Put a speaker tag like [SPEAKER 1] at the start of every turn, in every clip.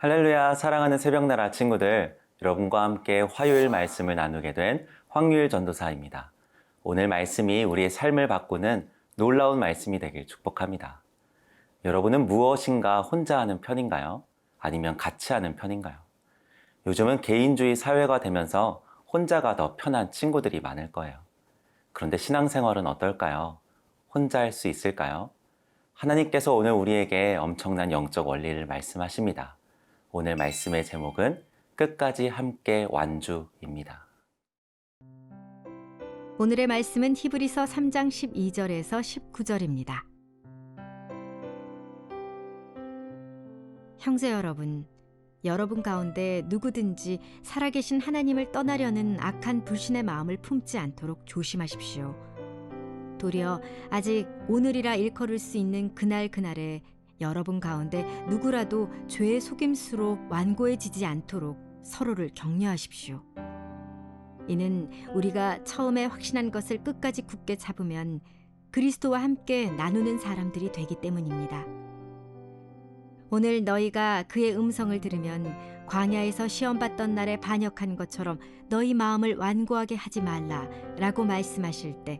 [SPEAKER 1] 할렐루야, 사랑하는 새벽나라 친구들, 여러분과 함께 화요일 말씀을 나누게 된 황유일 전도사입니다. 오늘 말씀이 우리의 삶을 바꾸는 놀라운 말씀이 되길 축복합니다. 여러분은 무엇인가 혼자 하는 편인가요? 아니면 같이 하는 편인가요? 요즘은 개인주의 사회가 되면서 혼자가 더 편한 친구들이 많을 거예요. 그런데 신앙생활은 어떨까요? 혼자 할 수 있을까요? 하나님께서 오늘 우리에게 엄청난 영적 원리를 말씀하십니다. 오늘 말씀의 제목은 끝까지 함께 완주입니다.
[SPEAKER 2] 오늘의 말씀은 히브리서 3장 12절에서 19절입니다. 형제 여러분 가운데 누구든지 살아계신 하나님을 떠나려는 악한 불신의 마음을 품지 않도록 조심하십시오. 도리어 아직 오늘이라 일컬을 수 있는 그날에 여러분 가운데 누구라도 죄의 속임수로 완고해지지 않도록 서로를 격려하십시오. 이는 우리가 처음에 확신한 것을 끝까지 굳게 잡으면 그리스도와 함께 나누는 사람들이 되기 때문입니다. 오늘 너희가 그의 음성을 들으면 광야에서 시험받던 날에 반역한 것처럼 너희 마음을 완고하게 하지 말라라고 말씀하실 때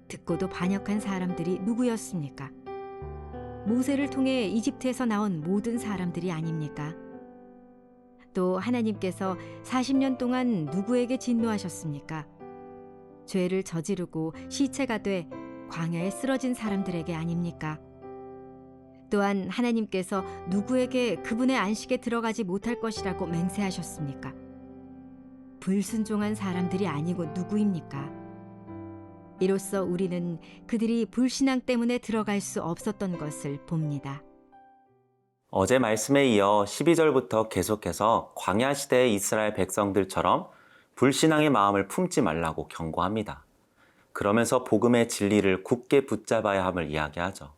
[SPEAKER 2] 듣고도 반역한 사람들이 누구였습니까? 모세를 통해 이집트에서 나온 모든 사람들이 아닙니까? 또 하나님께서 40년 동안 누구에게 진노하셨습니까? 죄를 저지르고 시체가 돼 광야에 쓰러진 사람들에게 아닙니까? 또한 하나님께서 누구에게 그분의 안식에 들어가지 못할 것이라고 맹세하셨습니까? 불순종한 사람들이 아니고 누구입니까? 이로써 우리는 그들이 불신앙 때문에 들어갈 수 없었던 것을 봅니다.
[SPEAKER 1] 어제 말씀에 이어 12절부터 계속해서 광야 시대의 이스라엘 백성들처럼 불신앙의 마음을 품지 말라고 경고합니다. 그러면서 복음의 진리를 굳게 붙잡아야 함을 이야기하죠.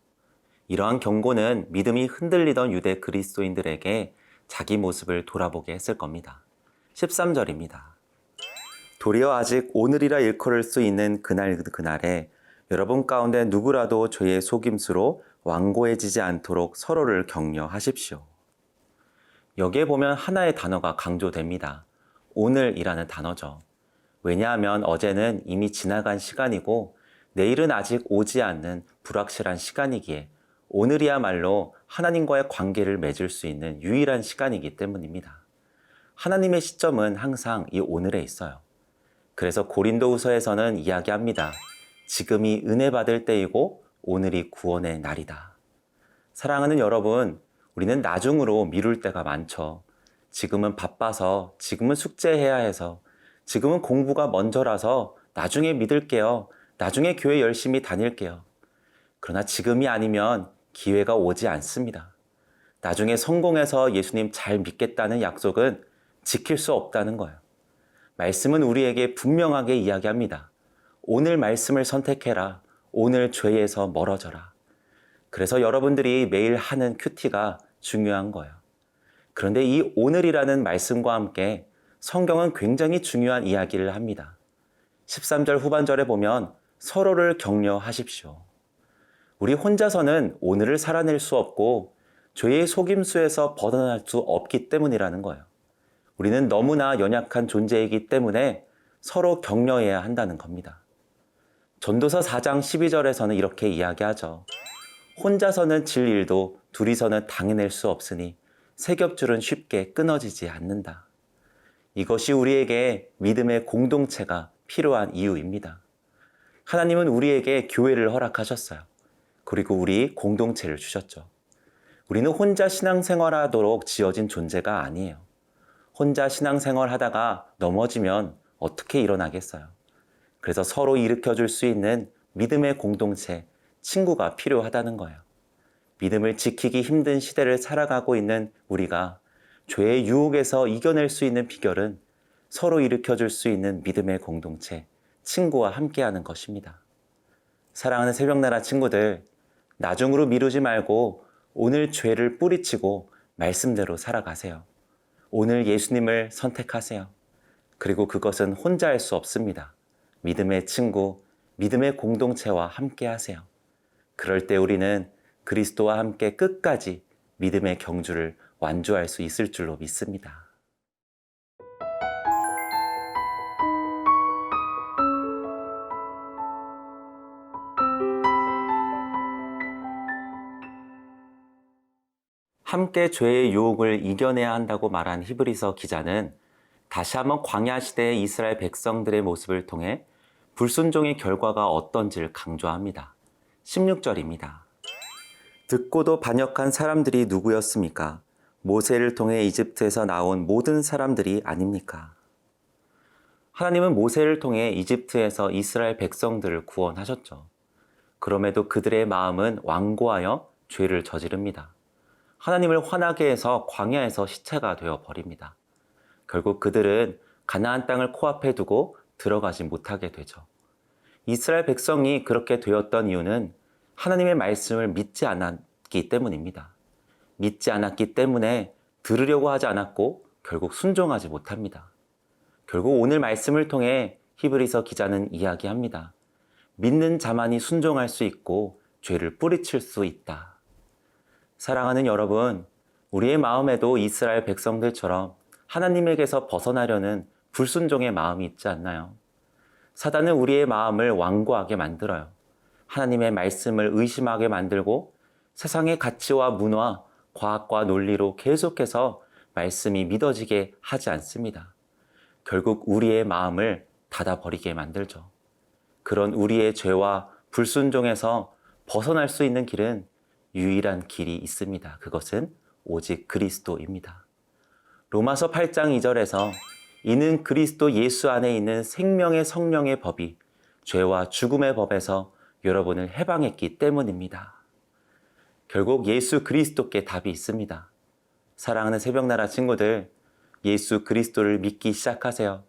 [SPEAKER 1] 이러한 경고는 믿음이 흔들리던 유대 그리스도인들에게 자기 모습을 돌아보게 했을 겁니다. 13절입니다. 도리어 아직 오늘이라 일컬을 수 있는 그날에 여러분 가운데 누구라도 죄의 속임수로 완고해지지 않도록 서로를 격려하십시오. 여기에 보면 하나의 단어가 강조됩니다. 오늘이라는 단어죠. 왜냐하면 어제는 이미 지나간 시간이고 내일은 아직 오지 않는 불확실한 시간이기에 오늘이야말로 하나님과의 관계를 맺을 수 있는 유일한 시간이기 때문입니다. 하나님의 시점은 항상 이 오늘에 있어요. 그래서 고린도후서에서는 이야기합니다. 지금이 은혜 받을 때이고 오늘이 구원의 날이다. 사랑하는 여러분, 우리는 나중으로 미룰 때가 많죠. 지금은 바빠서, 지금은 숙제해야 해서, 지금은 공부가 먼저라서 나중에 믿을게요. 나중에 교회 열심히 다닐게요. 그러나 지금이 아니면 기회가 오지 않습니다. 나중에 성공해서 예수님 잘 믿겠다는 약속은 지킬 수 없다는 거예요. 말씀은 우리에게 분명하게 이야기합니다. 오늘 말씀을 선택해라. 오늘 죄에서 멀어져라. 그래서 여러분들이 매일 하는 큐티가 중요한 거예요. 그런데 이 오늘이라는 말씀과 함께 성경은 굉장히 중요한 이야기를 합니다. 13절 후반절에 보면 서로를 격려하십시오. 우리 혼자서는 오늘을 살아낼 수 없고 죄의 속임수에서 벗어날 수 없기 때문이라는 거예요. 우리는 너무나 연약한 존재이기 때문에 서로 격려해야 한다는 겁니다. 전도서 4장 12절에서는 이렇게 이야기하죠. 혼자서는 질 일도 둘이서는 당해낼 수 없으니 세 겹줄은 쉽게 끊어지지 않는다. 이것이 우리에게 믿음의 공동체가 필요한 이유입니다. 하나님은 우리에게 교회를 허락하셨어요. 그리고 우리 공동체를 주셨죠. 우리는 혼자 신앙생활하도록 지어진 존재가 아니에요. 혼자 신앙생활 하다가 넘어지면 어떻게 일어나겠어요? 그래서 서로 일으켜줄 수 있는 믿음의 공동체, 친구가 필요하다는 거예요. 믿음을 지키기 힘든 시대를 살아가고 있는 우리가 죄의 유혹에서 이겨낼 수 있는 비결은 서로 일으켜줄 수 있는 믿음의 공동체, 친구와 함께하는 것입니다. 사랑하는 새벽나라 친구들, 나중으로 미루지 말고 오늘 죄를 뿌리치고 말씀대로 살아가세요. 오늘 예수님을 선택하세요. 그리고 그것은 혼자 할 수 없습니다. 믿음의 친구, 믿음의 공동체와 함께 하세요. 그럴 때 우리는 그리스도와 함께 끝까지 믿음의 경주를 완주할 수 있을 줄로 믿습니다. 함께 죄의 유혹을 이겨내야 한다고 말한 히브리서 기자는 다시 한번 광야 시대의 이스라엘 백성들의 모습을 통해 불순종의 결과가 어떤지를 강조합니다. 16절입니다. 듣고도 반역한 사람들이 누구였습니까? 모세를 통해 이집트에서 나온 모든 사람들이 아닙니까? 하나님은 모세를 통해 이집트에서 이스라엘 백성들을 구원하셨죠. 그럼에도 그들의 마음은 완고하여 죄를 저지릅니다. 하나님을 화나게 해서 광야에서 시체가 되어 버립니다. 결국 그들은 가나안 땅을 코앞에 두고 들어가지 못하게 되죠. 이스라엘 백성이 그렇게 되었던 이유는 하나님의 말씀을 믿지 않았기 때문입니다. 믿지 않았기 때문에 들으려고 하지 않았고 결국 순종하지 못합니다. 결국 오늘 말씀을 통해 히브리서 기자는 이야기합니다. 믿는 자만이 순종할 수 있고 죄를 뿌리칠 수 있다. 사랑하는 여러분, 우리의 마음에도 이스라엘 백성들처럼 하나님에게서 벗어나려는 불순종의 마음이 있지 않나요? 사단은 우리의 마음을 완고하게 만들어요. 하나님의 말씀을 의심하게 만들고 세상의 가치와 문화, 과학과 논리로 계속해서 말씀이 믿어지게 하지 않습니다. 결국 우리의 마음을 닫아버리게 만들죠. 그런 우리의 죄와 불순종에서 벗어날 수 있는 길은 유일한 길이 있습니다. 그것은 오직 그리스도입니다. 로마서 8장 2절에서 이는 그리스도 예수 안에 있는 생명의 성령의 법이 죄와 죽음의 법에서 여러분을 해방했기 때문입니다. 결국 예수 그리스도께 답이 있습니다. 사랑하는 새벽나라 친구들, 예수 그리스도를 믿기 시작하세요.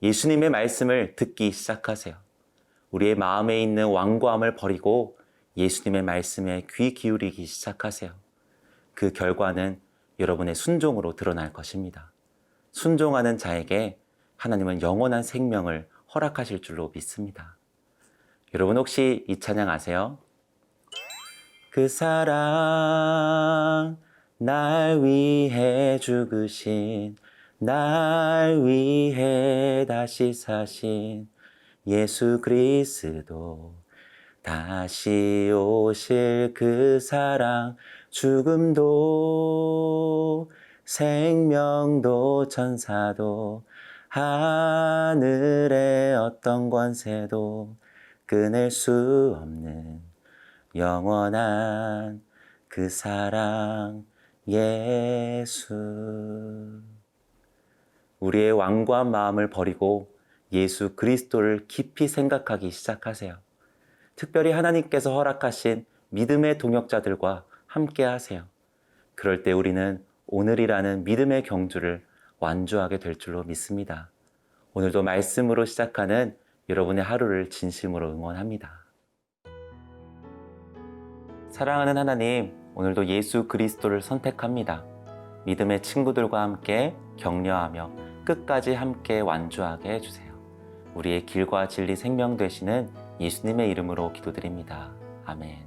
[SPEAKER 1] 예수님의 말씀을 듣기 시작하세요. 우리의 마음에 있는 완고함을 버리고 예수님의 말씀에 귀 기울이기 시작하세요. 그 결과는 여러분의 순종으로 드러날 것입니다. 순종하는 자에게 하나님은 영원한 생명을 허락하실 줄로 믿습니다. 여러분 혹시 이 찬양 아세요? 그 사랑 날 위해 죽으신 날 위해 다시 사신 예수 그리스도 다시 오실 그 사랑 죽음도 생명도 천사도 하늘의 어떤 권세도 끊을 수 없는 영원한 그 사랑 예수. 우리의 완고한 마음을 버리고 예수 그리스도를 깊이 생각하기 시작하세요. 특별히 하나님께서 허락하신 믿음의 동역자들과 함께 하세요. 그럴 때 우리는 오늘이라는 믿음의 경주를 완주하게 될 줄로 믿습니다. 오늘도 말씀으로 시작하는 여러분의 하루를 진심으로 응원합니다. 사랑하는 하나님, 오늘도 예수 그리스도를 선택합니다. 믿음의 친구들과 함께 격려하며 끝까지 함께 완주하게 해주세요. 우리의 길과 진리 생명 되시는 예수님의 이름으로 기도드립니다. 아멘.